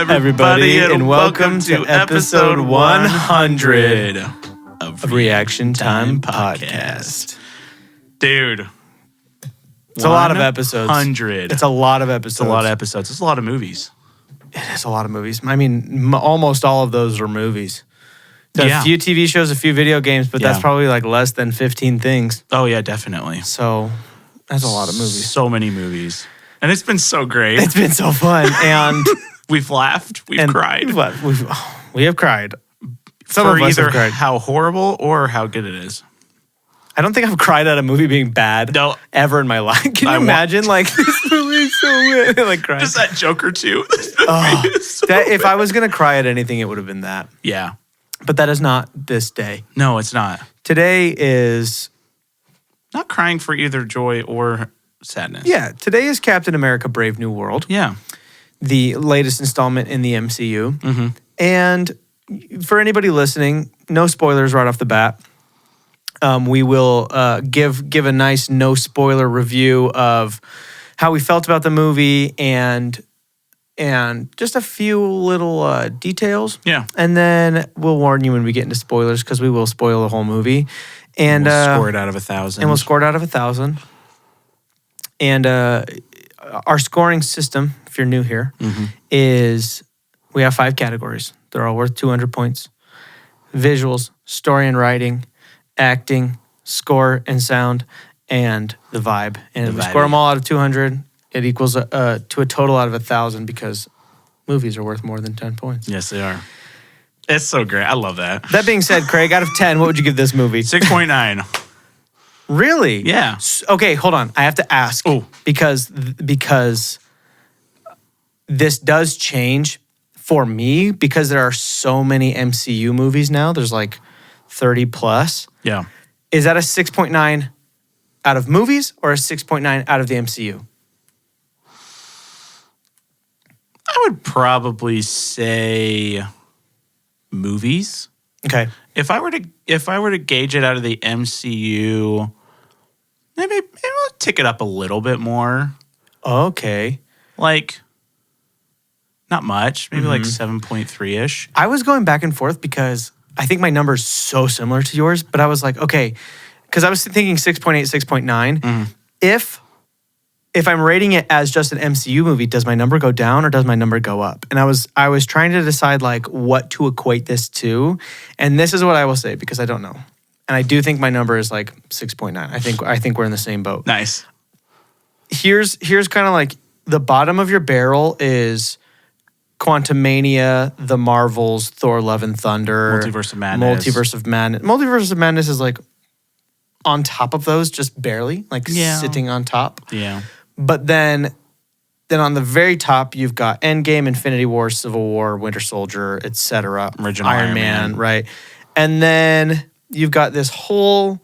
everybody, and welcome to episode 100 of Reaction Time Podcast. Dude. It's a lot of episodes. 100. It's a lot of episodes. It's a lot of episodes. It's a lot of movies. It is a lot of movies. I mean, almost all of those are movies. A few TV shows, a few video games, but that's probably like less than 15 things. Oh, yeah, definitely. So that's a lot of movies. So many movies. And it's been so great. It's been so fun. And we've laughed. We've cried. We have cried. Some of us have cried. How horrible or how good it is. I don't think I've cried at a movie being bad ever in my life. Can you imagine? Like, this movie is so weird. Like, crying. Just that Joker, too. If I was going to cry at anything, it would have been that. Yeah. But that is not this day. No, it's not. Today is... not crying for either joy or sadness. Yeah. Today is Captain America Brave New World. Yeah. The latest installment in the MCU. Mm-hmm. And for anybody listening, no spoilers right off the bat. We will give a nice no spoiler review of how we felt about the movie and just a few little details. Yeah. And then we'll warn you when we get into spoilers because we will spoil the whole movie. And we'll score it out of 1,000. And we'll score it out of 1,000. And our scoring system, if you're new here, is we have 5 categories. They're all worth 200 points. Visuals, story and writing, acting, score and sound, and the vibe. And if we score them all out of 200, it equals to a total out of 1,000 because movies are worth more than 10 points. Yes, they are. It's so great. I love that. That being said, Craig, out of 10, what would you give this movie? 6.9. Really? Yeah. Okay, hold on. I have to ask because this does change for me because there are so many MCU movies now. There's like 30 plus. Yeah. Is that a 6.9 out of movies or a 6.9 out of the MCU? I would probably say movies. Okay. If I were to gauge it out of the MCU, maybe I'll tick it up a little bit more. Okay. Like, not much. Maybe like 7.3-ish. I was going back and forth because I think my number is so similar to yours, but I was like, okay, because I was thinking 6.8, 6.9. If I'm rating it as just an MCU movie, does my number go down or does my number go up? And I was trying to decide like what to equate this to, and this is what I will say because I don't know, and I do think my number is like 6.9. I think we're in the same boat. Nice. Here's kind of like the bottom of your barrel is Quantumania, The Marvels, Thor: Love and Thunder, Multiverse of Madness. Multiverse of Madness is like on top of those, just barely, like sitting on top. Yeah. But then on the very top, you've got Endgame, Infinity War, Civil War, Winter Soldier, etc. Original Iron Man, right? And then you've got this whole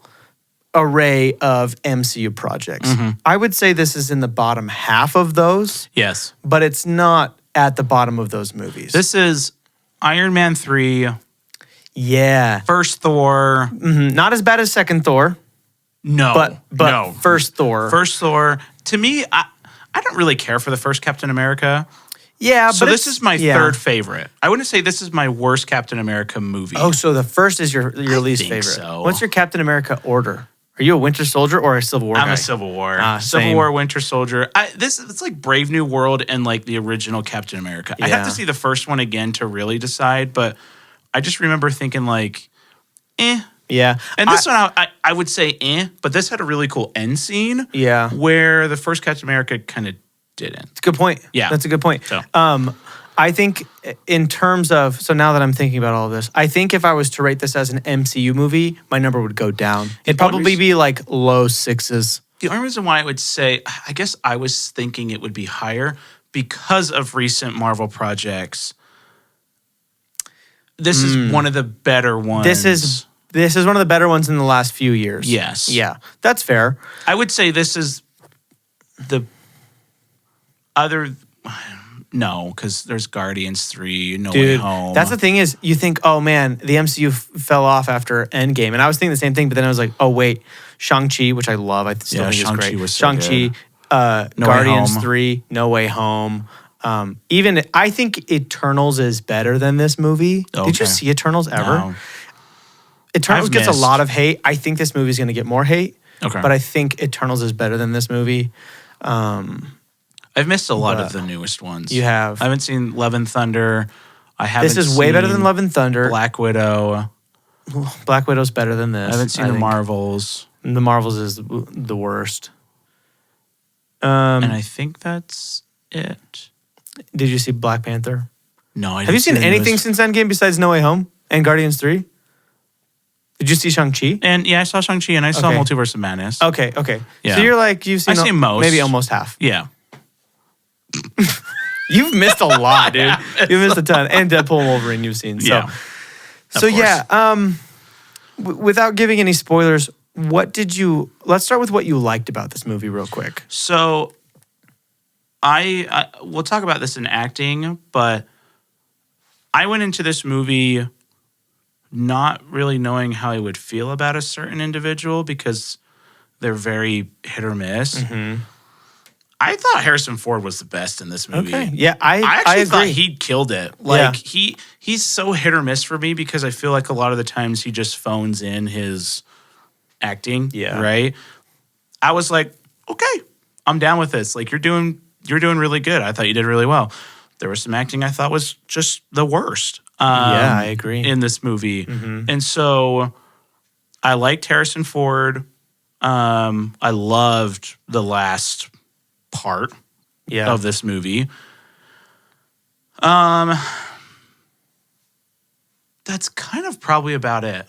array of MCU projects. I would say this is in the bottom half of those. Yes. But it's not at the bottom of those movies. This is Iron Man 3. Yeah. First Thor. Not as bad as second Thor. No. But no. First Thor. First Thor. To me, I don't really care for the first Captain America. Yeah, so this is my third favorite. I wouldn't say this is my worst Captain America movie. Oh, so the first is your least favorite. So. What's your Captain America order? Are you a Winter Soldier or a Civil War guy? I'm a Civil War. Same. Civil War, Winter Soldier. It's like Brave New World and like the original Captain America. I have to see the first one again to really decide, but I just remember thinking like, Yeah. And this one, I would say but this had a really cool end scene. Yeah. Where the first Captain America kind of didn't. It's a good point. Yeah. That's a good point. So. I think in terms of, so now that I'm thinking about all of this, I think if I was to rate this as an MCU movie, my number would go down. It'd probably be like low 6s. The only reason why I would say, I guess I was thinking it would be higher because of recent Marvel projects. This is one of the better ones. This is one of the better ones in the last few years. Yes. Yeah, that's fair. I would say this is the other... No, because there's Guardians 3, No Way Home. That's the thing is, you think, oh man, the MCU fell off after Endgame. And I was thinking the same thing, but then I was like, oh wait, Shang-Chi, which I love. I still think it's great. Was so Shang-Chi, No Guardians 3, No Way Home. Even I think Eternals is better than this movie. Okay. Did you see Eternals ever? No. Eternals I've gets a missed. lot of hate. I think this movie is going to get more hate. Okay. But I think Eternals is better than this movie. I've missed a lot of the newest ones. You have. I haven't seen Love and Thunder. I haven't. This is way better than seen Love and Thunder. Black Widow. Black Widow's better than this. I haven't seen the think. Marvels. The Marvels is the worst. And I think that's it. Did you see Black Panther? No, I didn't. Have you seen see the anything newest. since Endgame besides No Way Home and Guardians 3? Did you see Shang-Chi? And yeah, I saw Shang-Chi and I saw Okay. Multiverse of Madness. Okay. Yeah. So you're like, you've seen, I've seen most. maybe almost half. Yeah. You've missed a lot, dude. You've missed a ton. And Deadpool and Wolverine you've seen. So, Yeah. so course. yeah, without giving any spoilers, let's start with what you liked about this movie real quick. So I we'll talk about this in acting, but I went into this movie not really knowing how I would feel about a certain individual because they're very hit or miss. Mm-hmm. I thought Harrison Ford was the best in this movie. Okay. Yeah, I actually agree. thought he killed it. Like he's so hit or miss for me because I feel like a lot of the times he just phones in his acting. Yeah. Right. I was like, okay, I'm down with this. Like you're doing really good. I thought you did really well. There was some acting I thought was just the worst. Yeah, I agree. In this movie. Mm-hmm. And so I liked Harrison Ford. I loved the last part of this movie. That's kind of probably about it.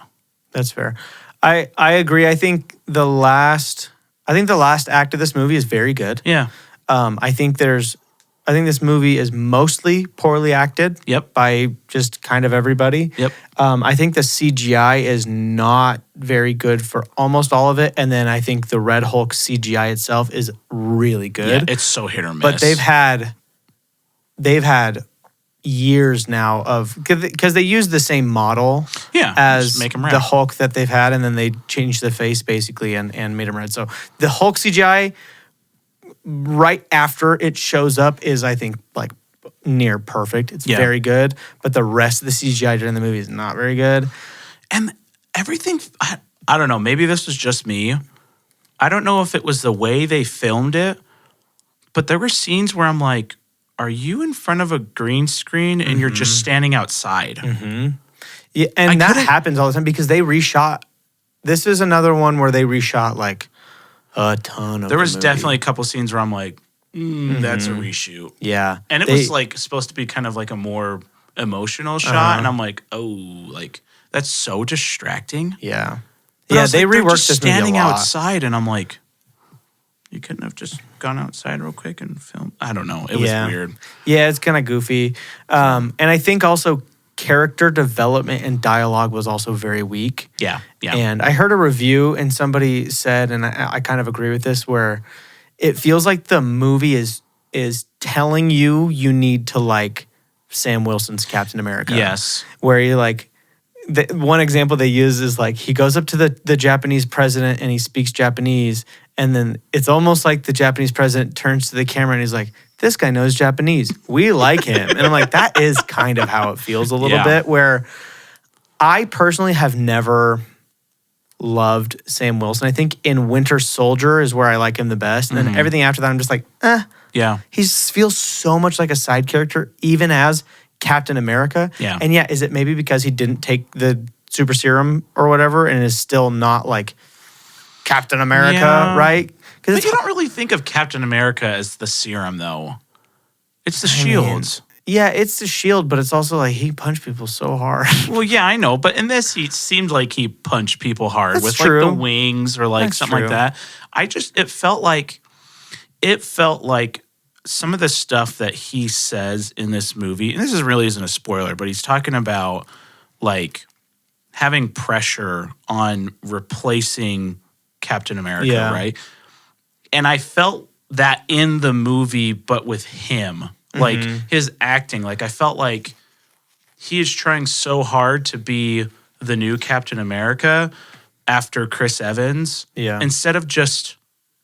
That's fair. I agree. I think the last act of this movie is very good. Yeah. I think this movie is mostly poorly acted. Yep. By just kind of everybody. Yep. I think the CGI is not very good for almost all of it, and then I think the Red Hulk CGI itself is really good. Yeah, it's so hit or miss. But they've had years now of because they use the same model as just make 'em red. the Hulk that they've had, and then they changed the face basically and made him red. So the Hulk CGI right after it shows up is, I think, like near perfect. It's very good, but the rest of the CGI during the movie is not very good. And everything, I don't know, maybe this was just me. I don't know if it was the way they filmed it, but there were scenes where I'm like, are you in front of a green screen and you're just standing outside? Mm-hmm. Yeah, and that happens all the time because they reshot. This is another one where they reshot like a ton of There was the movie. definitely a couple scenes where I'm like, that's a reshoot. Yeah. And it was like supposed to be kind of like a more emotional shot. And I'm like, oh, like that's so distracting. Yeah. But I Yeah, was they like, they're reworked just this movie a standing lot. outside, and I'm like, you couldn't have just gone outside real quick and filmed. I don't know. It was weird. Yeah, it's kind of goofy. And I think also character development and dialogue was also very weak. Yeah. Yeah. And I heard a review and somebody said, and I kind of agree with this, where it feels like the movie is telling you need to like Sam Wilson's Captain America. Yes. Where you like, one example they use is like he goes up to the Japanese president and he speaks Japanese, and then it's almost like the Japanese president turns to the camera and he's like, this guy knows Japanese. We like him. And I'm like, that is kind of how it feels a little bit, where I personally have never loved Sam Wilson. I think in Winter Soldier is where I like him the best. And then everything after that, I'm just like, Yeah. he feels so much like a side character, even as Captain America. Yeah. And yeah, is it maybe because he didn't take the super serum or whatever and is still not like Captain America, right? But you don't really think of Captain America as the serum, though. It's the shield. Yeah, it's the shield, but it's also like he punched people so hard. Well, yeah, I know. But in this, he seemed like he punched people hard That's with true. like the wings or like That's something true. like that. It felt like some of the stuff that he says in this movie, and this really isn't a spoiler, but he's talking about like having pressure on replacing Captain America, right? And I felt that in the movie, but with him, like his acting, like I felt like he is trying so hard to be the new Captain America after Chris Evans, instead of just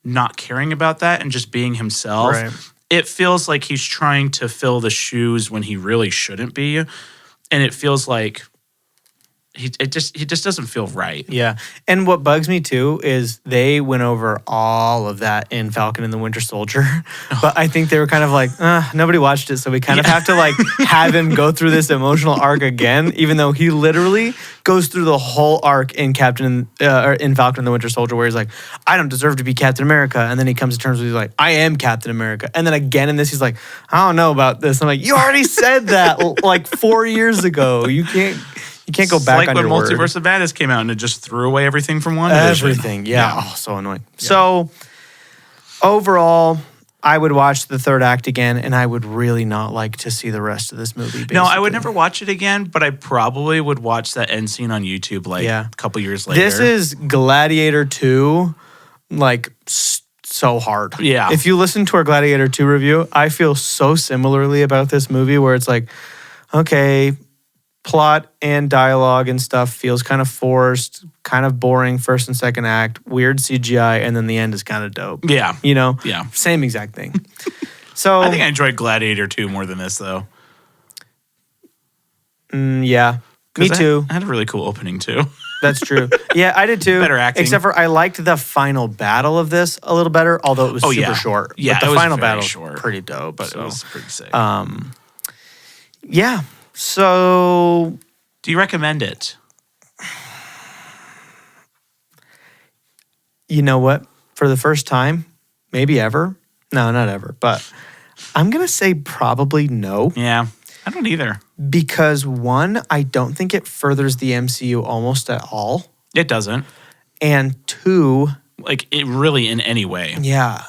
not caring about that and just being himself. Right. it feels like he's trying to fill the shoes when he really shouldn't be, and it feels like he just doesn't feel right. Yeah. And what bugs me too is they went over all of that in Falcon and the Winter Soldier. But I think they were kind of like, nobody watched it. So we kind of have to like have him go through this emotional arc again, even though he literally goes through the whole arc in Falcon and the Winter Soldier, where he's like, I don't deserve to be Captain America. And then he comes to terms with, he's like, I am Captain America. And then again in this, he's like, I don't know about this. I'm like, you already said that like 4 years ago. You can't go back on your word. Like when Multiverse of Madness came out and it just threw away everything from WandaVision. Everything, yeah. Oh, so annoying. Yeah. So overall, I would watch the third act again, and I would really not like to see the rest of this movie. Basically. No, I would never watch it again, but I probably would watch that end scene on YouTube a couple years later. This is Gladiator 2, like so hard. Yeah. If you listen to our Gladiator 2 review, I feel so similarly about this movie, where it's like, okay, plot and dialogue and stuff feels kind of forced, kind of boring first and second act, weird CGI, and then the end is kind of dope. Yeah. You know? Yeah. Same exact thing. So I think I enjoyed Gladiator 2 more than this, though. Yeah. Me too. I had a really cool opening, too. That's true. Yeah, I did too. Better acting. Except for I liked the final battle of this a little better, although it was super short. Yeah, but the it was final very battle short, was pretty dope. But it was pretty sick. Yeah. So, do you recommend it? You know what? For the first time, maybe ever. No, not ever. But I'm going to say probably no. Yeah, I don't either. Because one, I don't think it furthers the MCU almost at all. It doesn't. And two, like it really in any way. Yeah.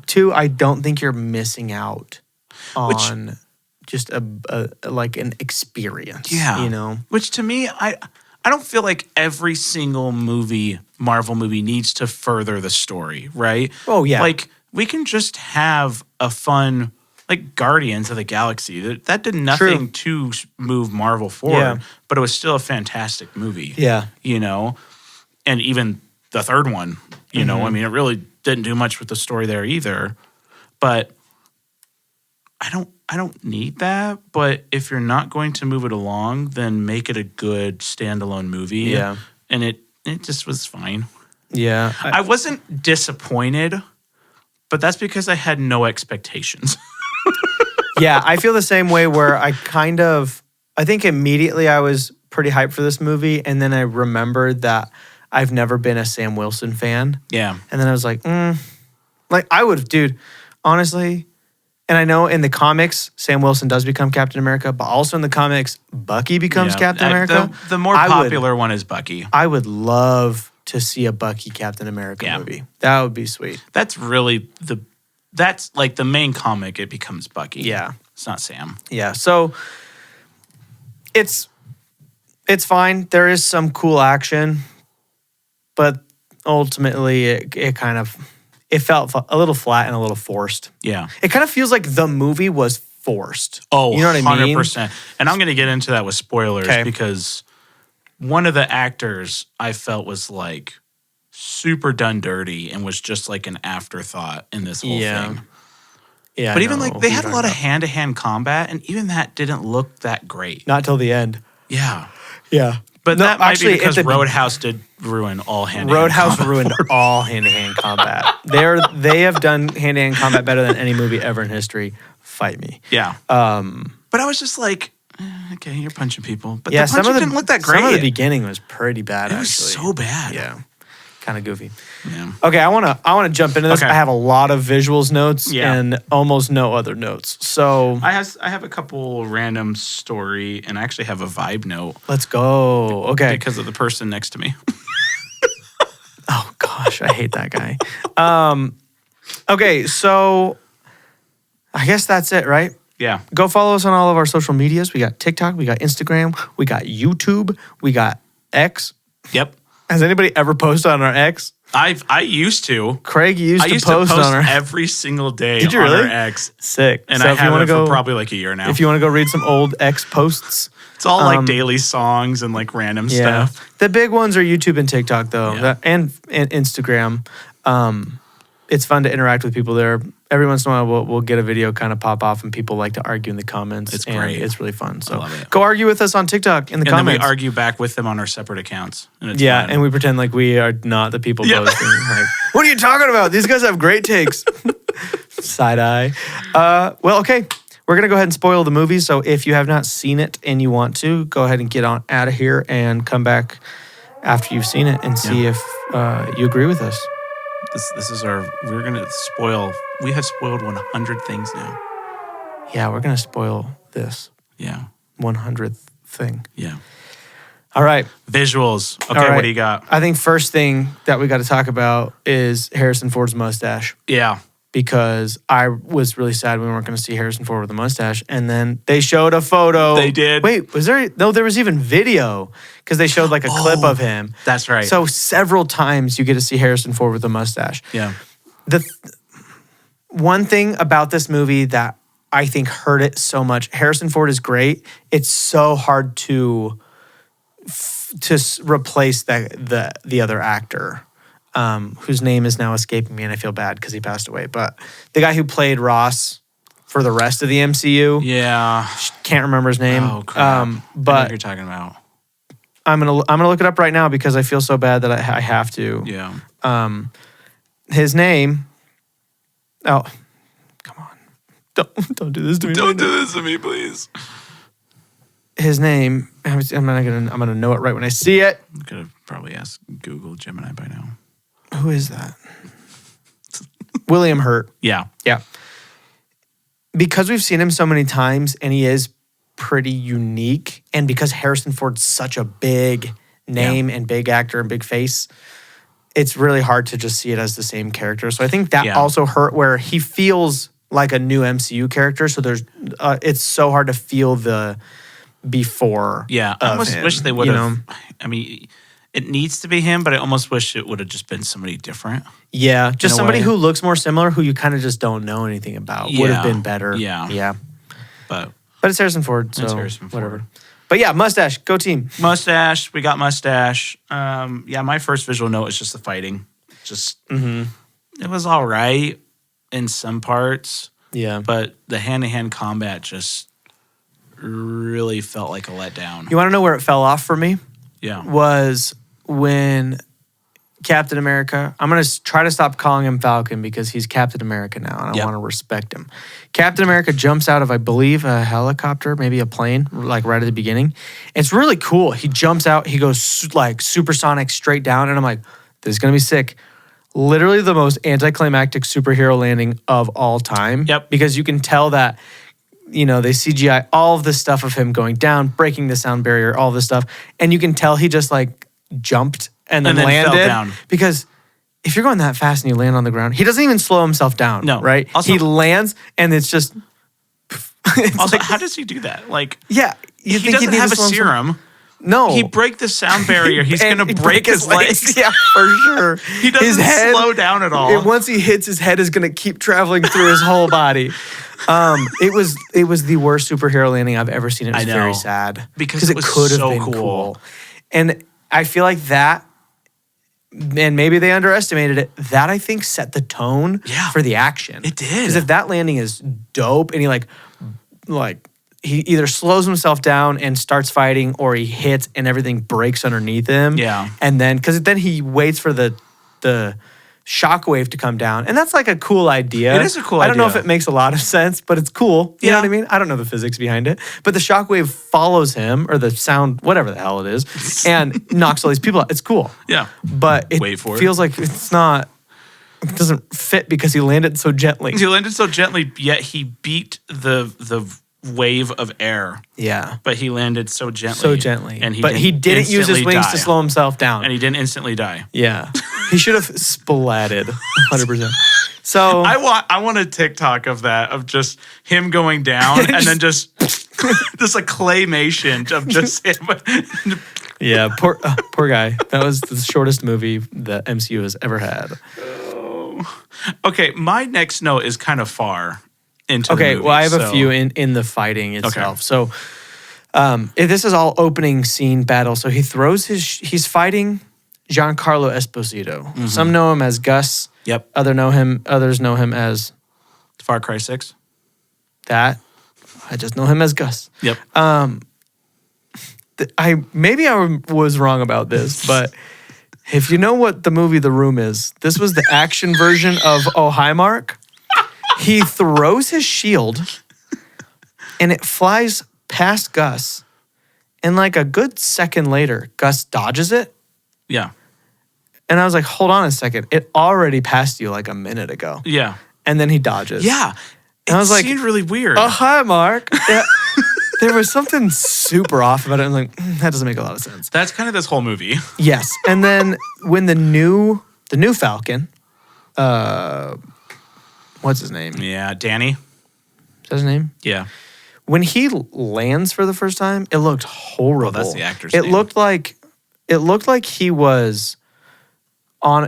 Two, I don't think you're missing out on just a like an experience. Yeah. You know? Which to me, I don't feel like every single Marvel movie needs to further the story, right? Oh, yeah. Like we can just have a fun, like Guardians of the Galaxy. That did nothing to move Marvel forward, but it was still a fantastic movie. Yeah. You know? And even the third one, you know, I mean, it really didn't do much with the story there either. But I don't need that. But if you're not going to move it along, then make it a good standalone movie. Yeah. And it just was fine. Yeah. I wasn't disappointed, but that's because I had no expectations. Yeah, I feel the same way, where I think immediately I was pretty hyped for this movie, and then I remembered that I've never been a Sam Wilson fan. Yeah. And then I was like, like I would have, dude, honestly, and I know in the comics, Sam Wilson does become Captain America, but also in the comics, Bucky becomes Captain America. The more popular one is Bucky. I would love to see a Bucky Captain America movie. That would be sweet. That's really that's like the main comic, it becomes Bucky. Yeah. It's not Sam. Yeah. So it's fine. There is some cool action, but ultimately it kind of felt a little flat and a little forced. Yeah. It kind of feels like the movie was forced. Oh, you know what I mean? 100%. And I'm going to get into that with spoilers because one of the actors I felt was like super done dirty and was just like an afterthought in this whole thing. Yeah. But even like they had a lot of hand-to-hand combat, and even that didn't look that great. Not till the end. Yeah. Yeah. But that might be because Roadhouse did ruin all hand-to-hand Roadhouse combat. ruined all hand-to-hand combat. They have done hand-to-hand combat better than any movie ever in history. Fight me. Yeah. But I was just like, okay, you're punching people. But the punching didn't look that great. Some of the beginning was pretty bad, It was so bad. Yeah. Kind of goofy. Yeah. Okay, I wanna jump into this. Okay. I have a lot of visuals notes Yeah. and almost no other notes. So I have a couple random story, and I actually have a vibe note. let's go. Okay. Because of the person next to me. Oh gosh, I hate that guy. Okay, so I guess that's it, right? Yeah. Go follow us on all of our social medias. We got TikTok, we got Instagram, we got YouTube, we got X. Yep. Has anybody ever posted on our X? I used to. Craig used to post on our every single day Did you on really? our X. Sick. And So I if you have wanna it go, for probably like a year now. if you want to go read some old X posts. It's all like daily songs and like random stuff. The big ones are YouTube and TikTok though, Yeah. and Instagram. It's fun to interact with people there. every once in a while we'll get a video kind of pop off and people like to argue in the comments. It's and great. It's really fun. So love it. go argue with us on TikTok in the comments. And then we argue back with them on our separate accounts. And it's yeah, fun. and we pretend like we are not the people posting. Like, what are you talking about? These guys have great takes. Side eye. Well, okay. We're going to go ahead and spoil the movie. So if you have not seen it and you want to, go ahead and get on out of here and come back after you've seen it and see if you agree with us. This is we're going to spoil. We have spoiled 100 things now. Yeah, we're going to spoil this. Yeah. 100th thing. Yeah. All right. Visuals. Okay, All right. what do you got? I think first thing that we got to talk about is Harrison Ford's mustache. Yeah. Because I was really sad we weren't going to see Harrison Ford with a mustache. And then they showed a photo. They did. Wait, was there? No, there was even video because they showed like a clip of him. That's right. So several times you get to see Harrison Ford with a mustache. Yeah. One thing about this movie that I think hurt it so much, Harrison Ford is great. It's so hard to replace the other actor. Whose name is now escaping me, and I feel bad because he passed away. But the guy who played Ross for the rest of the MCU, Yeah. can't remember his name. Oh, crap. I know But what you're talking about. I'm gonna look it up right now because I feel so bad that I have to. Yeah. His name. Oh, come on! Don't do this to me. Don't do this to me, please. His name. I'm gonna know it right when I see it. I could have probably asked Google Gemini by now. Who is that? William Hurt. Yeah. Yeah. Because we've seen him so many times and he is pretty unique, and because Harrison Ford's such a big name and big actor and big face, it's really hard to just see it as the same character. So I think that also hurt where he feels like a new MCU character. So there's it's so hard to feel the before. Yeah. I almost wish they would have. I mean, it needs to be him, but I almost wish it would have just been somebody different. Yeah, just somebody who looks more similar, who you kind of just don't know anything about. Would have been better. Yeah. Yeah. But it's Harrison Ford, so whatever. But yeah, mustache, go team. Mustache, we got mustache. Yeah, my first visual note is just the fighting. Just, it was all right in some parts. Yeah. But the hand-to-hand combat just really felt like a letdown. You want to know where it fell off for me? Yeah. Was when Captain America, I'm going to try to stop calling him Falcon because he's Captain America now, and I want to respect him. Captain America jumps out of, I believe, a helicopter, maybe a plane, like right at the beginning. It's really cool. He jumps out, he goes like supersonic straight down, and I'm like, this is going to be sick. Literally the most anticlimactic superhero landing of all time. Yep. Because you can tell that, they CGI all of this stuff of him going down, breaking the sound barrier, all this stuff. And you can tell he just like jumped and then landed. Fell down. Because if you're going that fast and you land on the ground, he doesn't even slow himself down. No. Right? Also, he lands and it's just... also, how does he do that? Like, yeah. He doesn't have a serum. No. He break the sound barrier. He's going to break his legs. Yeah, for sure. He doesn't slow down at all. Once he hits, his head is going to keep traveling through his whole body. It was the worst superhero landing I've ever seen. It was very sad. Because it could have so been cool. And I feel like that, and maybe they underestimated it, that I think set the tone for the action. It did. Because if that landing is dope and he like he either slows himself down and starts fighting, or he hits and everything breaks underneath him. Yeah. And then, because then he waits for the shockwave to come down. And that's like a cool idea. It is a cool idea. I don't know if it makes a lot of sense, but it's cool. You know what I mean? I don't know the physics behind it. But the shockwave follows him, or the sound, whatever the hell it is, and knocks all these people out. It's cool. Yeah. But it feels like it's not... It doesn't fit because he landed so gently. He landed so gently, yet he beat the wave of air. Yeah. But he landed so gently. So gently. And he didn't use his wings to slow himself down. And he didn't instantly die. Yeah. He should have splatted 100%. So I want a TikTok of that, of just him going down and then just a claymation of just him. Yeah, poor guy. That was the shortest movie that MCU has ever had. Okay, my next note is kind of far into the movie, well, I have a few in the fighting itself. Okay. So this is all opening scene battle. So he's fighting Giancarlo Esposito. Mm-hmm. Some know him as Gus. Yep. Others know him as Far Cry 6. That I just know him as Gus. Yep. Maybe I was wrong about this, but if you know what the movie The Room is, this was the action version of Oh Hi Mark. He throws his shield and it flies past Gus. And like a good second later, Gus dodges it. Yeah. And I was like, hold on a second. It already passed you like a minute ago. Yeah. And then he dodges. Yeah. And I was like, seemed really weird. Oh, hi, Mark. Yeah. There was something super off about it. I'm like, that doesn't make a lot of sense. That's kind of this whole movie. Yes. And then when the new Falcon, what's his name? Yeah, Danny. Is that his name? Yeah. When he lands for the first time, it looked horrible. Oh, that's the actor's It name. looked like he was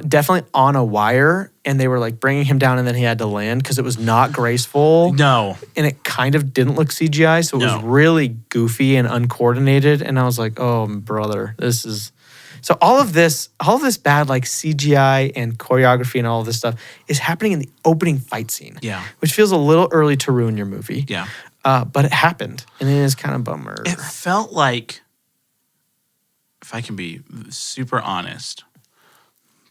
definitely on a wire, and they were like bringing him down, and then he had to land because it was not graceful. No. And it kind of didn't look CGI, so it was No. really goofy and uncoordinated. And I was like, oh, brother, this is... So all of this bad like CGI and choreography and all of this stuff is happening in the opening fight scene. Yeah. Which feels a little early to ruin your movie. Yeah. But it happened, and it is kind of a bummer. It felt like, if I can be super honest,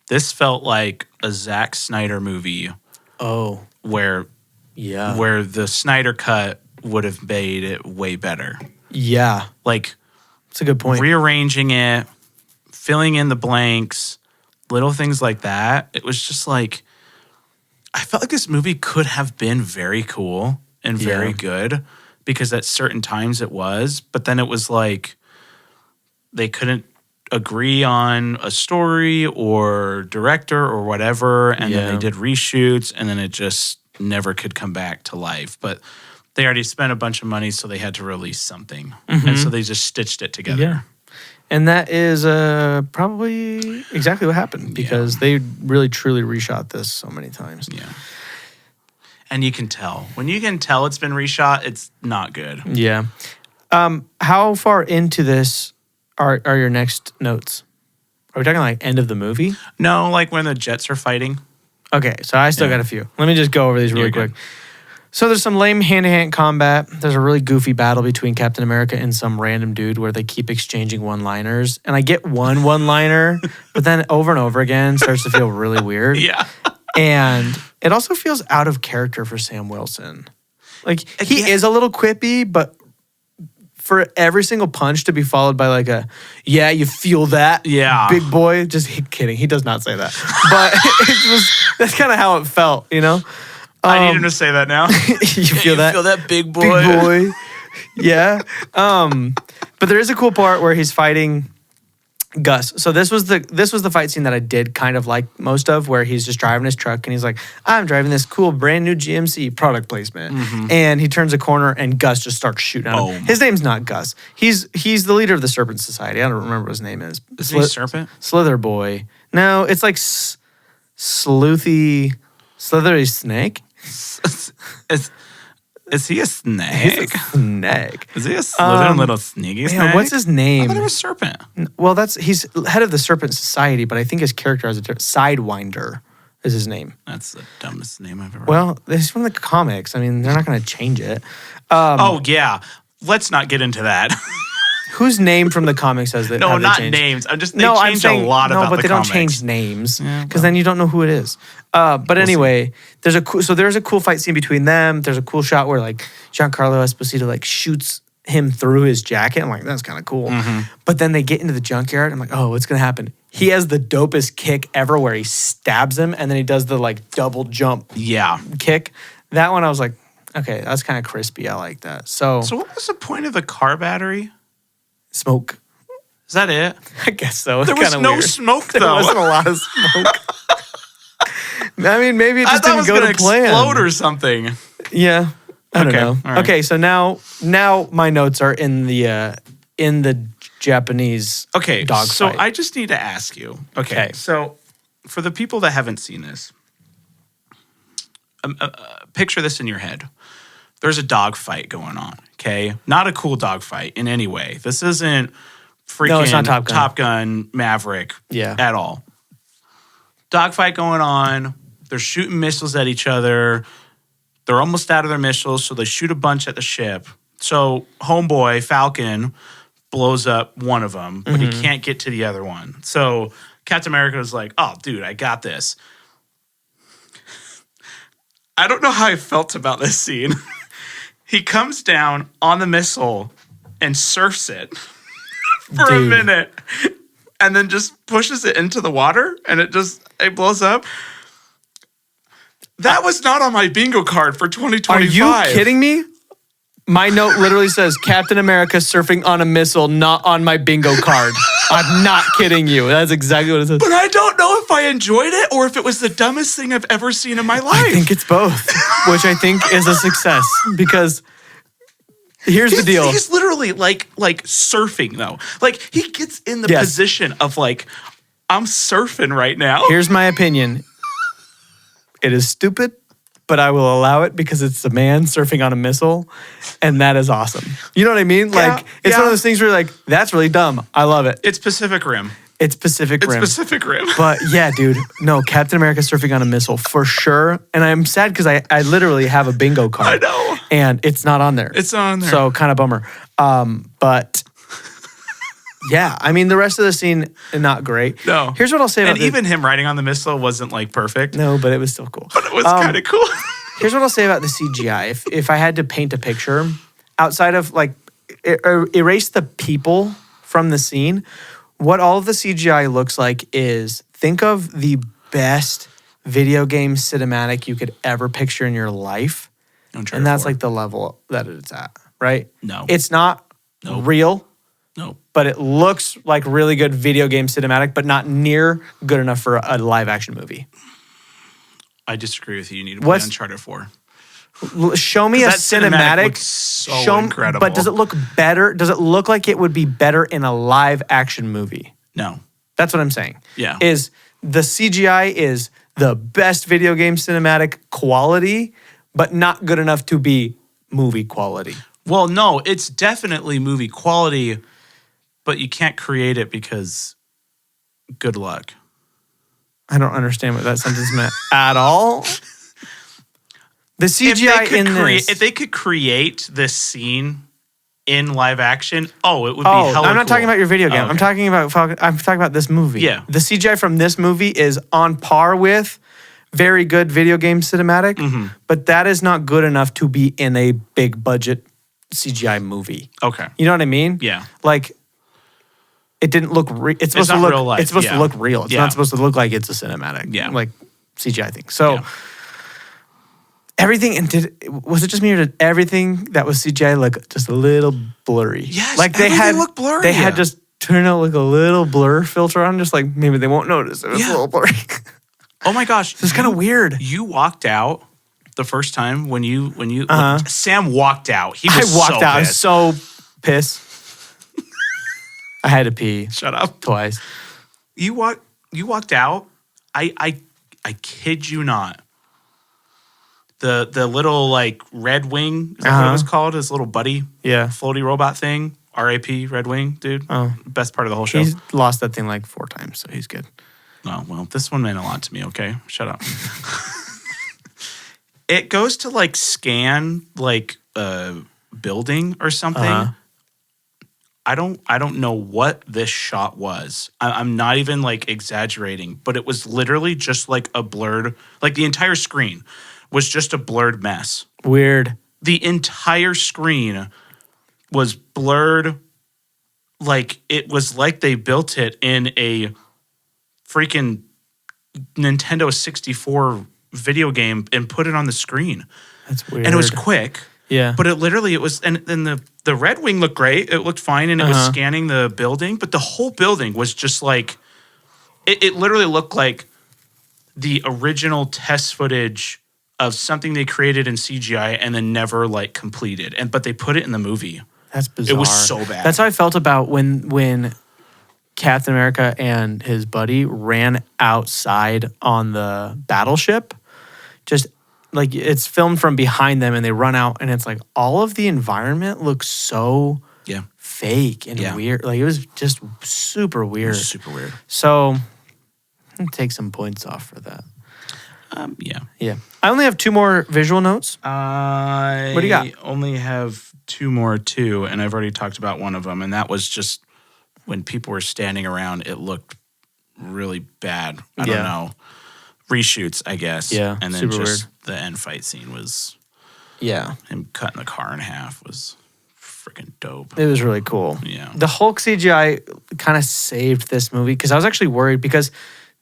this felt like a Zack Snyder movie Oh, where yeah. the Snyder cut would have made it way better. Yeah. Like That's a good point. rearranging it, filling in the blanks, little things like that. It was just like, I felt like this movie could have been very cool and very Yeah. good because at certain times it was, but then it was like they couldn't agree on a story or director or whatever, and then Yeah. they did reshoots, and then it just never could come back to life. But they already spent a bunch of money, so they had to release something. And so they just stitched it together. Yeah. And that is probably exactly what happened because they really, truly reshot this so many times. Yeah. And you can tell. When you can tell it's been reshot, it's not good. Yeah. How far into this are your next notes? Are we talking like end of the movie? No, like when the jets are fighting. Okay, so I still Yeah. got a few. Let me just go over these really You're quick. good. So there's some lame hand-to-hand combat. There's a really goofy battle between Captain America and some random dude where they keep exchanging one-liners. And I get one-liner, but then over and over again starts to feel really weird. Yeah. And it also feels out of character for Sam Wilson. Like, he Yeah. is a little quippy, but for every single punch to be followed by like a, yeah, you feel that? Yeah. Big boy? Just kidding. He does not say that. But that's kind of how it felt, you know? I need him to say that now. You feel that? Feel that big boy? Big boy. Yeah. But there is a cool part where he's fighting Gus. So this was the fight scene that I did kind of like most of, where he's just driving his truck and he's like, I'm driving this cool brand new GMC, product placement. And he turns a corner and Gus just starts shooting at him. Oh. His name's not Gus. He's the leader of the Serpent Society. I don't remember what his name is. Is he Serpent? Slither Boy. No, it's like Slithery Snake. Is he a snake? Snake. Is he a slithering little sneaky snake? Man, what's his I name? thought it was Serpent. Well, he's head of the Serpent Society, but I think his character has a Sidewinder is his name. That's the dumbest name I've ever heard. Well, it's from the comics. I mean, they're not going to change it. Oh, yeah. Let's not get into that. Whose name from the comics has that? No, have they not changed? names. They change a lot about but the they don't comics. change names because Yeah, well. then you don't know who it is. But anyway, there's a cool fight scene between them. There's a cool shot where like Giancarlo Esposito like shoots him through his jacket. I'm like, that's kind of cool. But then they get into the junkyard. I'm like, oh, what's gonna happen? He has the dopest kick ever where he stabs him and then he does the like double jump Yeah. kick. That one I was like, okay, that's kind of crispy. I like that. So So what was the point of the car battery? smoke. Is that it? I guess so. It's There was kinda no weird. smoke, There though. wasn't a lot of smoke. I mean, maybe it I just thought it didn't was go going to to plan. explode or something. Yeah, I don't Okay, know. all right. Okay, so now my notes are in the Japanese Okay, dog so fight. I just need to ask you. Okay, Okay. so for the people that haven't seen this, picture this in your head. There's a dog fight going on, okay? Not a cool dog fight in any way. This isn't freaking No, it's not Top Gun. Top Gun Maverick Yeah. at all. Dog fight going on. They're shooting missiles at each other. They're almost out of their missiles, so they shoot a bunch at the ship. So homeboy, Falcon, blows up one of them, but he can't get to the other one. So Captain America was like, oh, dude, I got this. I don't know how I felt about this scene. He comes down on the missile and surfs it for a minute and then just pushes it into the water and it blows up. That was not on my bingo card for 2025. Are you kidding me? My note literally says Captain America surfing on a missile, not on my bingo card. I'm not kidding you. That's exactly what it says. But I don't know if I enjoyed it or if it was the dumbest thing I've ever seen in my life. I think it's both, which I think is a success because here's the deal. He's literally like surfing though. Like he gets in the position of like, I'm surfing right now. Here's my opinion. It is stupid, but I will allow it because it's a man surfing on a missile, and that is awesome. You know what I mean? Like, it's one of those things where you're like, that's really dumb. I love it. It's Pacific Rim. It's Pacific Rim. It's Pacific Rim. But yeah, dude, no, Captain America surfing on a missile for sure. And I'm sad because I literally have a bingo card. I know. And it's not on there. It's not on there. So kind of bummer. But yeah, I mean, the rest of the scene, not great. No. Here's what I'll say about And even him riding on the missile wasn't like perfect. No, but it was still cool. But it was kind of cool. Here's what I'll say about the CGI. If I had to paint a picture, outside of like erase the people from the scene, what all of the CGI looks like is think of the best video game cinematic you could ever picture in your life. And that's like the level that it's at, right? No. It's not real. No. But it looks like really good video game cinematic, but not near good enough for a live action movie. I disagree with you. You need to play Uncharted 4. Show me a cinematic. Looks so incredible. But does it look better? Does it look like it would be better in a live action movie? No. That's what I'm saying. Yeah. Is the CGI is the best video game cinematic quality, but not good enough to be movie quality. Well, no, it's definitely movie quality, but you can't create it because good luck. I don't understand what that sentence meant at all. The CGI in this. If they could create this scene in live action, it would be hella I'm not cool. talking about your video game. Oh, okay. I'm talking about this movie. Yeah. The CGI from this movie is on par with very good video game cinematic, but that is not good enough to be in a big budget CGI movie. Okay. You know what I mean? Yeah. Like, it didn't look. It's supposed to look real life. It's supposed to look real. It's Yeah. not supposed to look like it's a cinematic. Yeah. Like CGI thing. So Yeah. everything was it just me or did everything that was CGI look just a little blurry? Yes. Like they everything had looked blurry. They had just turned out like a little blur filter on, just like maybe they won't notice. It was a little blurry. Oh my gosh. It's kind of weird. You walked out the first time when you Sam walked out. He was I walked so out. I was pissed. so pissed. I had to pee. Shut up. Twice. You walked out. I kid you not. The little like Red Wing, is that what it was called? His little buddy, Yeah. floaty robot thing. R.A.P. Red Wing, dude. Oh. Best part of the whole show. He's lost that thing like 4 times, so he's good. Oh, well, this one meant a lot to me, okay? Shut up. It goes to like scan like a building or something. I don't know what this shot was. I'm not even like exaggerating, but it was literally just like a blurred, like the entire screen was just a blurred mess. Weird. The entire screen was blurred. Like it was like they built it in a freaking Nintendo 64 video game and put it on the screen. That's weird. And it was quick. Yeah. But it literally, it was, and the Red Wing looked great. It looked fine, and it was scanning the building. But the whole building was just like, it literally looked like the original test footage of something they created in CGI and then never like completed. But they put it in the movie. That's bizarre. It was so bad. That's how I felt about when Captain America and his buddy ran outside on the battleship. Just like it's filmed from behind them and they run out and it's like all of the environment looks so fake and weird. Like it was just super weird. Super weird. So I'll take some points off for that. Yeah. Yeah. I only have 2 more visual notes. What do you got? only have 2 more too, and I've already talked about one of them, and that was just when people were standing around, it looked really bad. I don't know. Reshoots, I guess. Yeah, And then super just weird. the end fight scene was Yeah. him cutting the car in half was freaking dope. It was really cool. Yeah. The Hulk CGI kind of saved this movie because I was actually worried because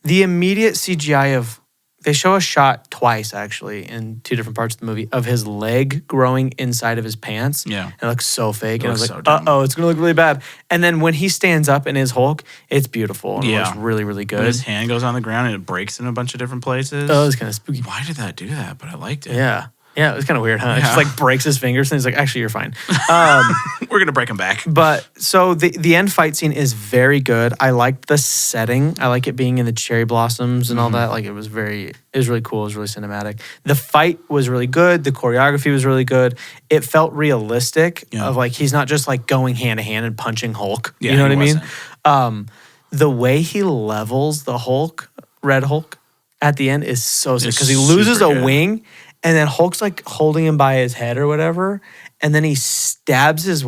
the immediate CGI of they show a shot twice actually in 2 different parts of the movie of his leg growing inside of his pants. Yeah. It looks so fake. And I was looks like, so dumb. uh-oh, it's going to look really bad. And then when he stands up in his Hulk, it's beautiful. And It Yeah. looks really, really good. When his hand goes on the ground and it breaks in a bunch of different places. Oh, it was kind of spooky. Why did that do that? But I liked it. Yeah. Yeah, it was kind of weird, huh? It Yeah. just like breaks his fingers and he's like, actually, you're fine. We're going to break him back. But so the end fight scene is very good. I liked the setting. I like it being in the cherry blossoms and all that. Like it was really cool. It was really cinematic. The fight was really good. The choreography was really good. It felt realistic of like he's not just like going hand to hand and punching Hulk. Yeah, you know what I he mean? The way he levels the Hulk, Red Hulk, at the end is so sick because he loses super a good. wing and then Hulk's like holding him by his head or whatever. And then he stabs his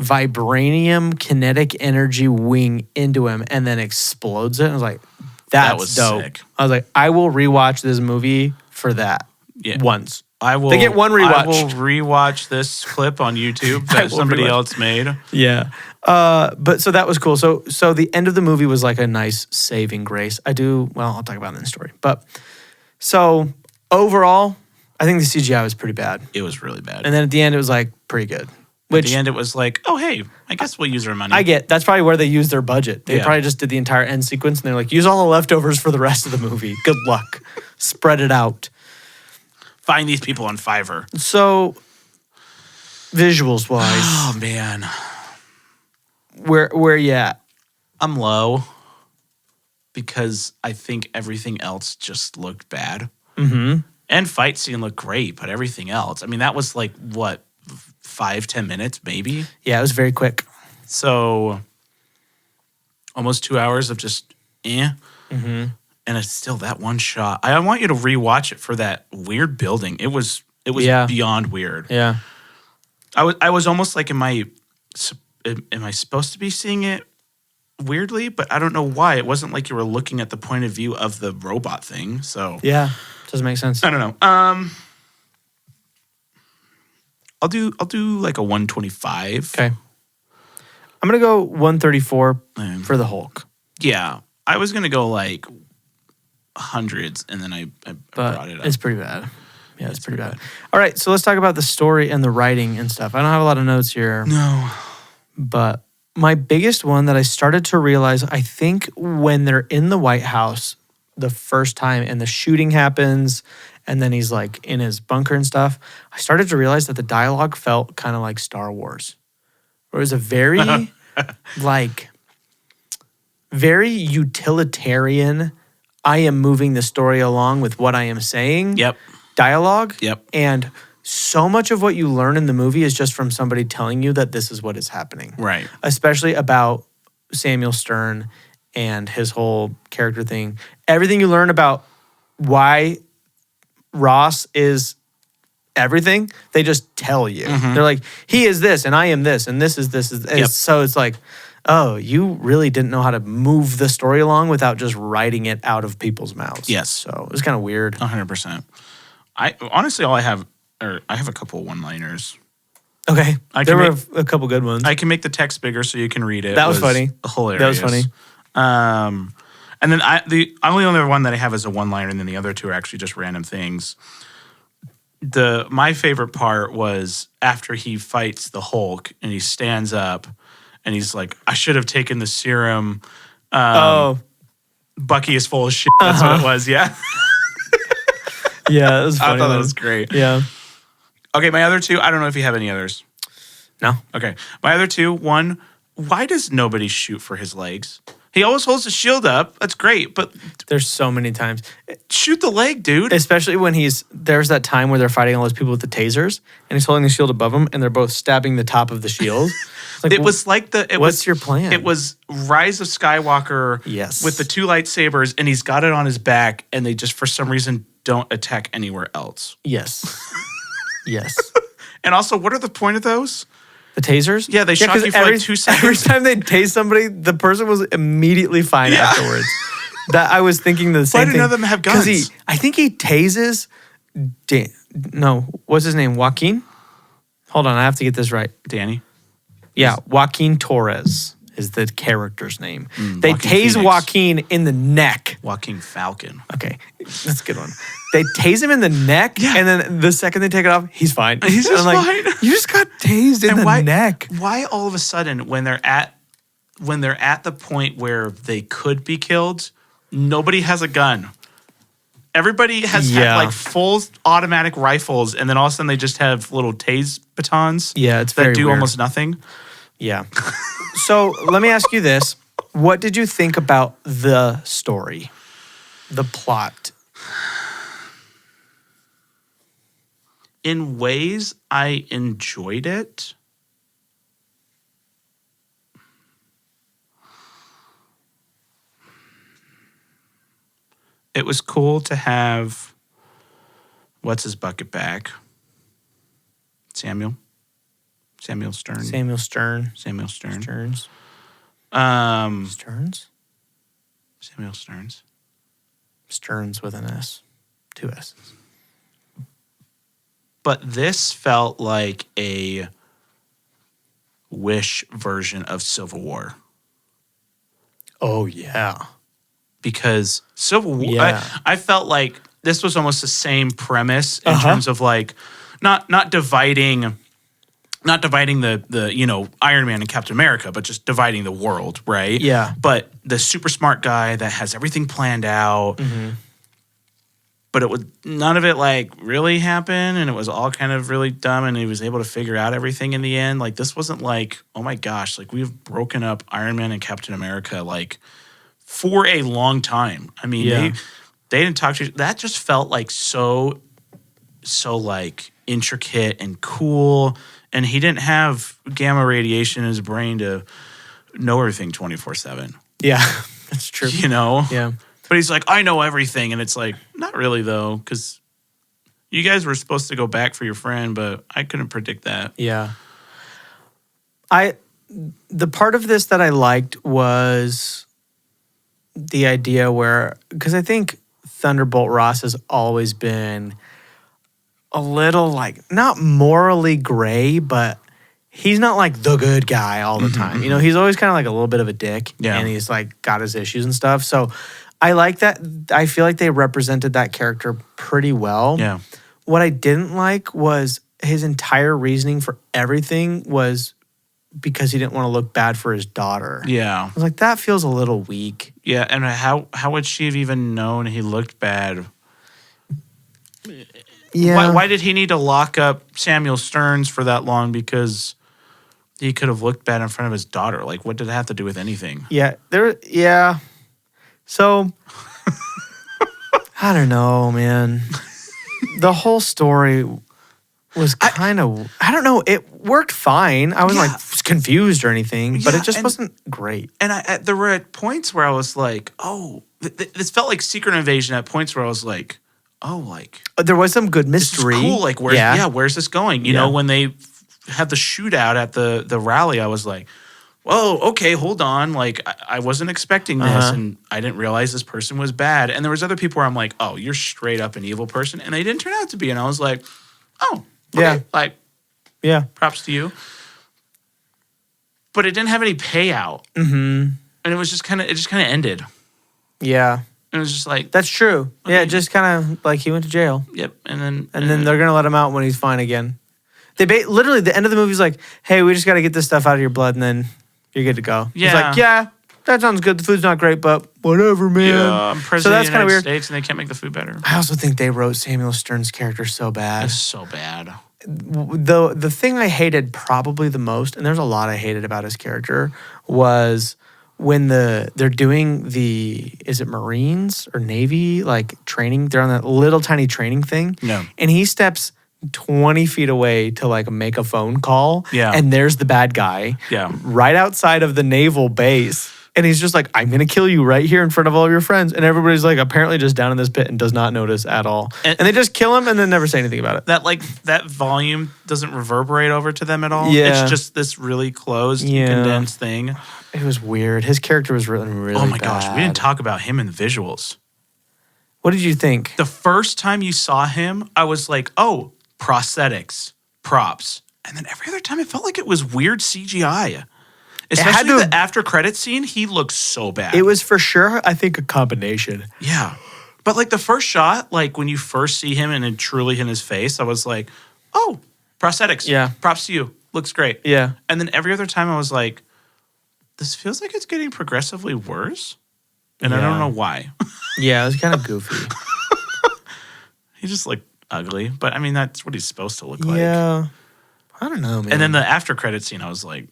vibranium kinetic energy wing into him and then explodes it. I was like, that's was dope. sick. I was like, I will rewatch this movie for that once. I will. They get one rewatch. I will rewatch this clip on YouTube that somebody else made. Yeah. But so that was cool. So the end of the movie was like a nice saving grace. I'll talk about it in the story. But so overall, I think the CGI was pretty bad. It was really bad. And then at the end, it was like pretty good. At the end, it was like, oh, hey, I guess we'll use our money. That's probably where they used their budget. They Yeah. probably just did the entire end sequence and they're like, use all the leftovers for the rest of the movie. Good luck. Spread it out. Find these people on Fiverr. So, visuals wise, Oh, man. where you at? I'm low because I think everything else just looked bad. Mm-hmm. And fight scene looked great, but everything else, I mean, that was like, what, 5-10 minutes maybe? Yeah, it was very quick. So almost 2 hours of just Mm-hmm. and it's still that one shot. I want you to rewatch it for that weird building. It was beyond weird. Yeah. I was almost like, am I supposed to be seeing it weirdly? But I don't know why. It wasn't like you were looking at the point of view of the robot thing. So Yeah. Doesn't make sense. I don't know. I'll do like a 125. Okay. I'm going to go 134 for the Hulk. Yeah. I was gonna go like hundreds, and then I brought it up. It's pretty bad. Yeah, it's pretty bad. All right, so let's talk about the story and the writing and stuff. I don't have a lot of notes here. No. But my biggest one that I started to realize, I think when they're in the White House the first time and the shooting happens and then he's like in his bunker and stuff, I started to realize that the dialogue felt kind of like Star Wars. It was a very very utilitarian, I am moving the story along with what I am saying. Yep. Dialogue. Yep. And so much of what you learn in the movie is just from somebody telling you that this is what is happening. Right. Especially about Samuel Stern and his whole character thing. Everything you learn about why Ross is everything, they just tell you. Mm-hmm. They're like, he is this and I am this and this is this. So it's like, oh, you really didn't know how to move the story along without just writing it out of people's mouths. Yes. So it was kind of weird. 100%. I honestly, I have a couple of one-liners. Okay. I There can were a couple good ones. I can make the text bigger so you can read it. That was funny. Hilarious. That was funny. And then the only other one that I have is a one-liner, and then the other two are actually just random things. My favorite part was after he fights the Hulk and he stands up and he's like, I should have taken the serum. Bucky is full of shit. That's what it was. Yeah. Yeah, it was funny. I thought that was great. Yeah. Okay, my other two, I don't know if you have any others. No. Okay. My other two, one, why does nobody shoot for his legs? He always holds his shield up. That's great, but There's so many times. shoot the leg, dude. Especially when there's that time where they're fighting all those people with the tasers, and he's holding the shield above him, and they're both stabbing the top of the shield. Like, It was like what's your plan? It was Rise of Skywalker Yes. with the 2 lightsabers, and he's got it on his back, and they just, for some reason, don't attack anywhere else. Yes. Yes. And also, what are the point of those? The tasers? Yeah, they shock 'cause you for like 2 seconds. Every time they tase somebody, the person was immediately fine afterwards. That I was thinking the same Why do thing. none of them have guns? I think he tases. What's his name? Joaquin? Hold on, I have to get this right. Danny? Yeah, Joaquin Torres is the character's name. They Joaquin tase Phoenix. Joaquin in the neck. Joaquin Falcon. Okay, that's a good one. They tase him in the neck, and then the second they take it off, he's fine. He's And just I'm fine. You just got tased in the neck. Why all of a sudden, when they're at the point where they could be killed, nobody has a gun? Everybody has had like full automatic rifles, and then all of a sudden they just have little tase batons. Yeah, it's that very do weird. almost nothing. Yeah. So let me ask you this. What did you think about the story? The plot? In ways, I enjoyed it. It was cool to have, what's his bucket back? Samuel Stern. Samuel Stern. Samuel Stern. Stearns. Stearns? Samuel Stearns. Stearns with an S. 2 S's. But this felt like a Wish version of Civil War. Oh, yeah. Because Civil War, Yeah. I felt like this was almost the same premise in terms of like not dividing the Iron Man and Captain America, but just dividing the world, right? Yeah. But the super smart guy that has everything planned out, but it would none of it like really happen, and it was all kind of really dumb, and he was able to figure out everything in the end. Like this wasn't like, oh my gosh, like we've broken up Iron Man and Captain America like for a long time. I mean, they didn't talk to that. Just felt like so like intricate and cool. And he didn't have gamma radiation in his brain to know everything 24/7. Yeah, that's true. You know? Yeah. But he's like, I know everything. And it's like, not really, though, because you guys were supposed to go back for your friend, but I couldn't predict that. Yeah. The part of this that I liked was the idea where, because I think Thunderbolt Ross has always been a little like, not morally gray, but he's not like the good guy all the time. You know, he's always kind of like a little bit of a dick. Yeah. And he's like got his issues and stuff. So I like that. I feel like they represented that character pretty well. Yeah. What I didn't like was his entire reasoning for everything was because he didn't want to look bad for his daughter. Yeah. I was like, that feels a little weak. Yeah. And how would she have even known he looked bad? Yeah. Why did he need to lock up Samuel Stearns for that long? Because he could have looked bad in front of his daughter. Like, what did it have to do with anything? Yeah. Yeah. So, I don't know, man. The whole story was kind of, I don't know, it worked fine. I wasn't like confused or anything, but it just wasn't great. And there were at points where I was like, oh, this felt like Secret Invasion at points where I was like, oh, like. There was some good mystery. This is cool. Like, where's this going? You know, when they had the shootout at the rally, I was like, whoa, okay, hold on. Like, I wasn't expecting this, and I didn't realize this person was bad. And there was other people where I'm like, oh, you're straight up an evil person. And they didn't turn out to be. And I was like, oh, okay. Yeah. Like, props to you. But it didn't have any payout. Mm-hmm. And it was just kind of ended. Yeah. It was just like. That's true. Okay. Yeah, just kind of like he went to jail. Yep. And then they're going to let him out when he's fine again. They literally, the end of the movie is like, hey, we just got to get this stuff out of your blood, and then you're good to go. Yeah. He's like, yeah, that sounds good. The food's not great, but whatever, man. Yeah, I'm president so that's of kind the of United weird. States, and they can't make the food better. I also think they wrote Samuel Stern's character so bad. It's so bad. The thing I hated probably the most, and there's a lot I hated about his character, was when they're doing is it Marines or Navy like training? They're on that little tiny training thing. Yeah. And he steps 20 feet away to like make a phone call. Yeah. And there's the bad guy. Yeah. Right outside of the naval base. And he's just like, I'm going to kill you right here in front of all of your friends. And everybody's like apparently just down in this pit and does not notice at all. And they just kill him and then never say anything about it. That volume doesn't reverberate over to them at all. Yeah. It's just this really closed, condensed thing. It was weird. His character was really, really Oh my bad. gosh, we didn't talk about him in the visuals. What did you think? The first time you saw him, I was like, oh, prosthetics, props. And then every other time it felt like it was weird CGI. Especially the after credit scene, he looks so bad. It was for sure, I think, a combination. Yeah. But like the first shot, like when you first see him and it truly in his face, I was like, oh, prosthetics. Yeah. Props to you. Looks great. Yeah. And then every other time I was like, this feels like it's getting progressively worse. And I don't know why. Yeah, it was kind of goofy. He just looked ugly. But I mean, that's what he's supposed to look like. Yeah. I don't know, man. And then the after credit scene, I was like,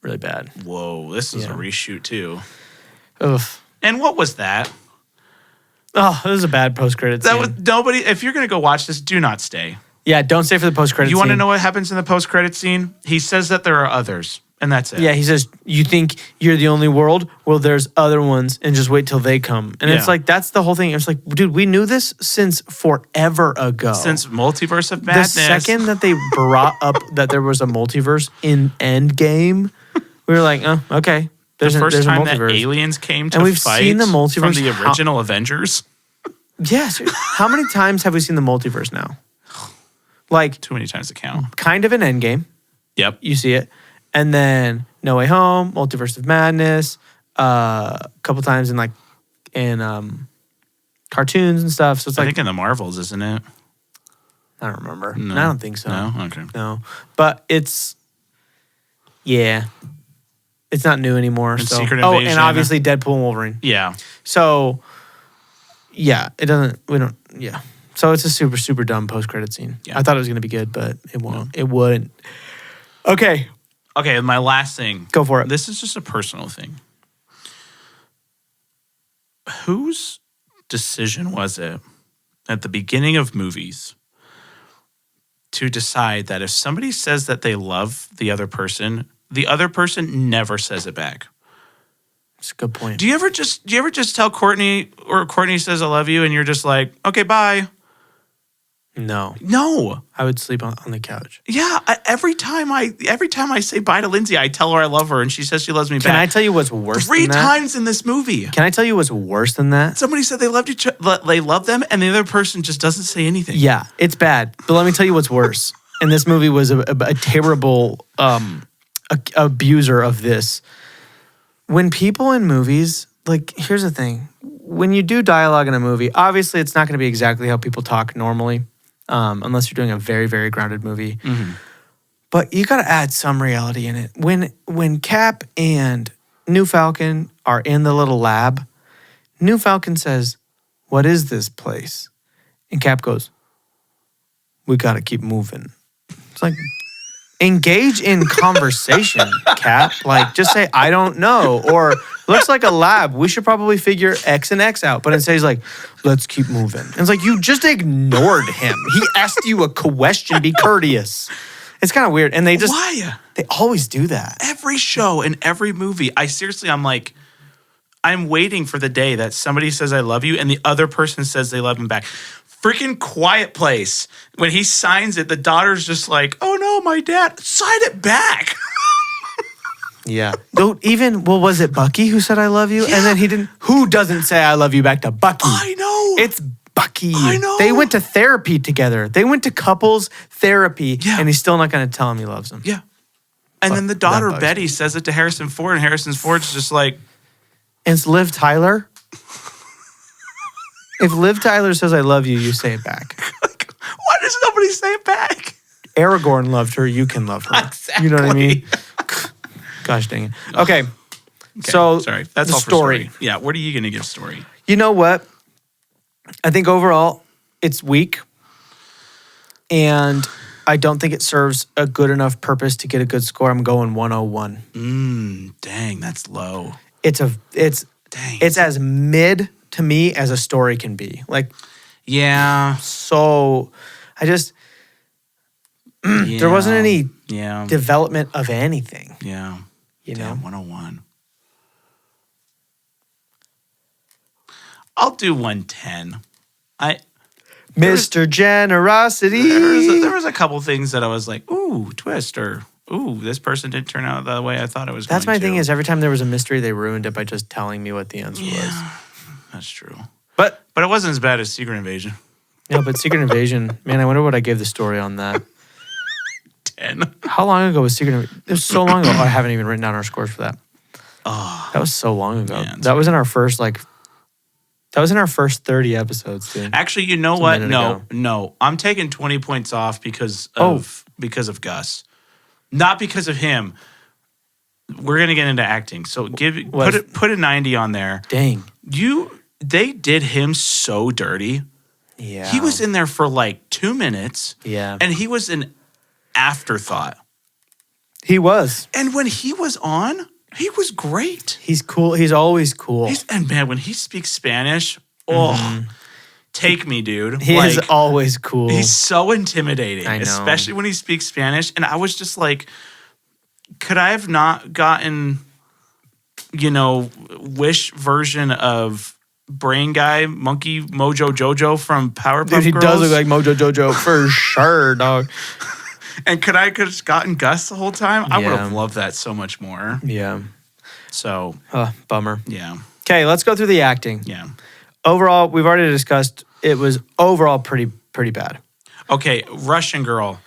really bad. whoa, this is a reshoot too. Oof. And what was that? Oh, this is a bad post-credit scene. That was nobody. If you're gonna go watch this, do not stay. Yeah, don't stay for the post-credit scene. You want to know what happens in the post-credit scene? He says that there are others, and that's it. Yeah, he says, you think you're the only world? Well, there's other ones, and just wait till they come. And it's like, that's the whole thing. It's like, dude, we knew this since forever ago. Since Multiverse of Madness. The second that they brought up that there was a multiverse in Endgame, we were like, oh, okay. The first time that aliens came to and we've fight seen the multiverse from the original Avengers. Yes. How many times have we seen the multiverse now? Like, too many times to count. Kind of an Endgame. Yep. You see it. And then No Way Home, Multiverse of Madness, a couple times in cartoons and stuff. So it's I think in the Marvels, isn't it? I don't remember. No. I don't think so. No? Okay. No. But it's not new anymore. And so. Secret Oh, Invasion. and obviously Deadpool and Wolverine. Yeah. So, yeah, So it's a super, super dumb post-credit scene. Yeah. I thought it was going to be good, but it won't. No. It wouldn't. Okay. Okay, my last thing. Go for it. This is just a personal thing. Whose decision was it at the beginning of movies to decide that if somebody says that they love the other person never says it back? That's a good point. Do you ever just tell Courtney, or Courtney says I love you and you're just like, okay, bye? No. I would sleep on the couch. Yeah, every time I say bye to Lindsay, I tell her I love her and she says she loves me back. Can I tell you what's worse than that? 3 times in this movie. Can I tell you what's worse than that? Somebody said they love them and the other person just doesn't say anything. Yeah, it's bad. But let me tell you what's worse. And this movie was a terrible abuser of this. When people in movies, like, here's the thing. When you do dialogue in a movie, obviously it's not going to be exactly how people talk normally, unless you're doing a very, very grounded movie. Mm-hmm. But you got to add some reality in it. When Cap and New Falcon are in the little lab, New Falcon says, "What is this place?" And Cap goes, "We got to keep moving." It's like, engage in conversation, Cap. Like, just say, I don't know. Or, looks like a lab. We should probably figure X and X out. But instead he's like, let's keep moving. And it's like, you just ignored him. He asked you a question. Be courteous. It's kind of weird. And they just... Why? They always do that. Every show and every movie. I'm like, I'm waiting for the day that somebody says I love you and the other person says they love him back. Freaking Quiet Place. When he signs it, the daughter's just like, oh no, my dad, sign it back. Yeah. Was it Bucky who said I love you? Yeah. And then he didn't. Who doesn't say I love you back to Bucky? I know. It's Bucky. I know. They went to therapy together. They went to couples therapy. Yeah. And he's still not going to tell him he loves him. Yeah. And then the daughter, Betty, says it to Harrison Ford, and Harrison Ford's just like. And it's Liv Tyler. If Liv Tyler says I love you, you say it back. Why does nobody say it back? Aragorn loved her. You can love her. Exactly. You know what I mean? Gosh dang it. Okay. So sorry. That's all for story. Yeah. What are you going to give story? You know what? I think overall it's weak. And I don't think it serves a good enough purpose to get a good score. I'm going 101. Dang, that's low. it's Dang. as mid to me as a story can be. Like, Yeah. so I just there wasn't any development of anything. Yeah. You know, 101. I'll do 110. Mr. Generosity. There was a couple things that I was like, ooh, twist, or ooh, this person didn't turn out the way I thought it was That's going my to. thing is every time there was a mystery, they ruined it by just telling me what the answer was. That's true. But it wasn't as bad as Secret Invasion. No, but Secret Invasion, man, I wonder what I gave the story on that. 10. How long ago was Secret Invasion? It was so long ago. Oh, I haven't even written down our scores for that. Oh, that was so long ago. Man, that was in our first, that was in our first 30 episodes, dude. Actually, you know what? No. I'm taking 20 points off because of Gus. Not because of him. We're gonna get into acting. So put a 90 on there. Dang. They did him so dirty. Yeah. He was in there for like 2 minutes. Yeah. And he was an afterthought. He was. And when he was on, he was great. He's cool. He's always cool. And man, when he speaks Spanish, take me, dude. He is always cool. He's so intimidating, I know. especially when he speaks Spanish. And I was just like, could I have not gotten, Wish version of Brain Guy, Monkey Mojo Jojo from Powerpuff Girls? Dude, he does look like Mojo Jojo for sure, dog. And could I have gotten Gus the whole time? I would have loved that so much more. Yeah. So. Bummer. Yeah. Okay, let's go through the acting. Yeah. Overall, we've already discussed it was overall pretty bad. Okay, Russian Girl.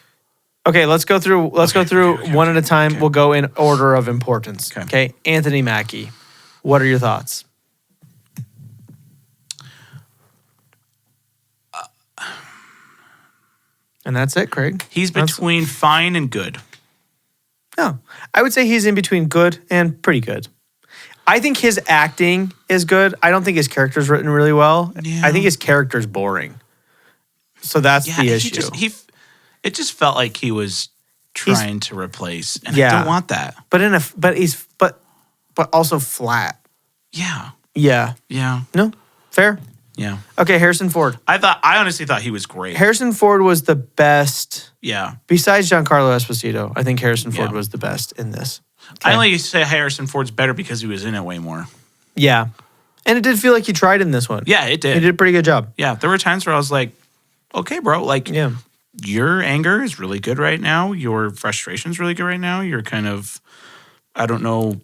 Okay, let's go through one at a time. Okay. We'll go in order of importance. Okay. Anthony Mackie. What are your thoughts? And that's it, Craig. He's between fine and good. No, I would say he's in between good and pretty good. I think his acting is good. I don't think his character's written really well. Yeah. I think his character's boring. So that's the issue. It just felt like he was trying to replace, and I don't want that. But also flat. Yeah. Yeah. Yeah. No, fair. Yeah. Okay, Harrison Ford. I honestly thought he was great. Harrison Ford was the best. Yeah. Besides Giancarlo Esposito, I think Harrison Ford was the best in this. Okay. I only say Harrison Ford's better because he was in it way more. Yeah. And it did feel like he tried in this one. Yeah, it did. He did a pretty good job. Yeah. There were times where I was like, okay, bro, your anger is really good right now. Your frustration is really good right now. You're kind of, I don't know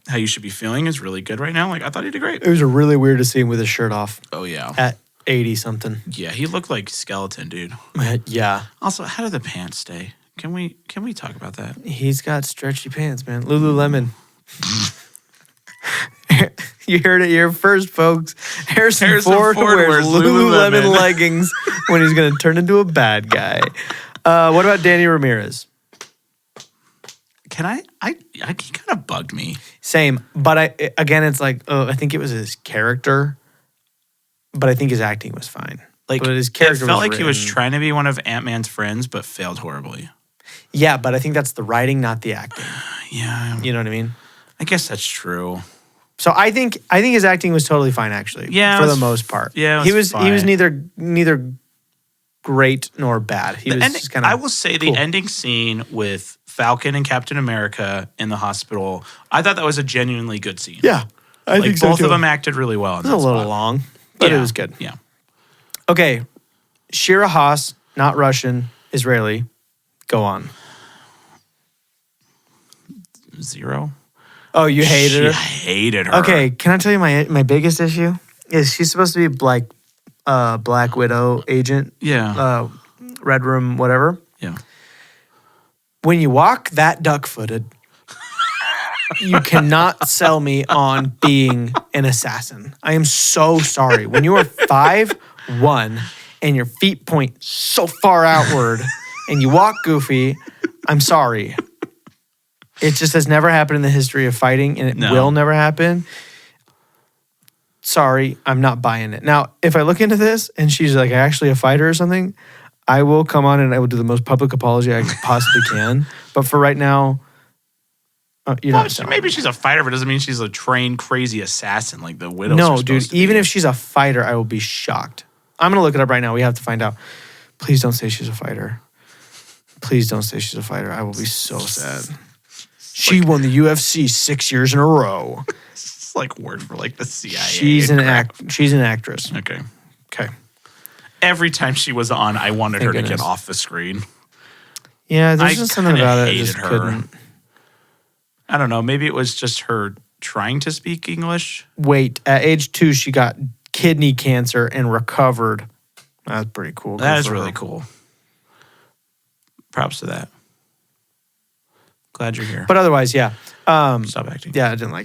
how you should be feeling is really good right now. Like, I thought he did great. It was really weird to see him with his shirt off. Oh, yeah. At 80-something. Yeah, he looked like skeleton, dude. Yeah. Also, how did the pants stay? Can we talk about that? He's got stretchy pants, man. Lululemon. You heard it here first, folks. Harrison Ford wears Lululemon leggings when he's going to turn into a bad guy. What about Danny Ramirez? He kind of bugged me. Same, but it's like, I think it was his character, but I think his acting was fine. Like, but his character it felt like written. he was trying to be one of Ant-Man's friends, but failed horribly. Yeah, but I think that's the writing, not the acting. Yeah. You know what I mean? I guess that's true. So I think his acting was totally fine, actually. Yeah, for the most part. Yeah, he was fine. neither great nor bad. He was just kind of. I will say the ending scene with Falcon and Captain America in the hospital, I thought that was a genuinely good scene. Yeah, I think so both too. of them acted really well. It was a little long, but it was good. Yeah. Okay, Shira Haas, not Russian, Israeli. Go on. 0. Oh, you hated her? I hated her. Okay, can I tell you my biggest issue? Is she's supposed to be like Black Widow agent. Yeah. Red Room, whatever. Yeah. When you walk that duck-footed, you cannot sell me on being an assassin. I am so sorry. When you are 5'1" and your feet point so far outward and you walk goofy, I'm sorry. It just has never happened in the history of fighting, and it will never happen. Sorry, I'm not buying it. Now, if I look into this and she's like actually a fighter or something, I will come on and I will do the most public apology I possibly can. But for right now, You're Well, not telling maybe me. she's a fighter, but it doesn't mean she's a trained crazy assassin like the widows. No, are dude. supposed to Even be. if she's a fighter, I will be shocked. I'm gonna look it up right now. We have to find out. Please don't say she's a fighter. Please don't say she's a fighter. I will be so sad. She won the UFC 6 years in a row. It's like word for like the CIA. She's and an crap. she's an actress. Okay. Okay. Every time she was on, I wanted Thank her to goodness. get off the screen. Yeah, there's I just something kinda about it. I hated just her. couldn't. I don't know. Maybe it was just her trying to speak English. Wait, at age 2, she got kidney cancer and recovered. That's pretty cool. Good That is for really her. cool. Props to that. Glad you're here. But otherwise, yeah. Stop acting. Yeah, I didn't like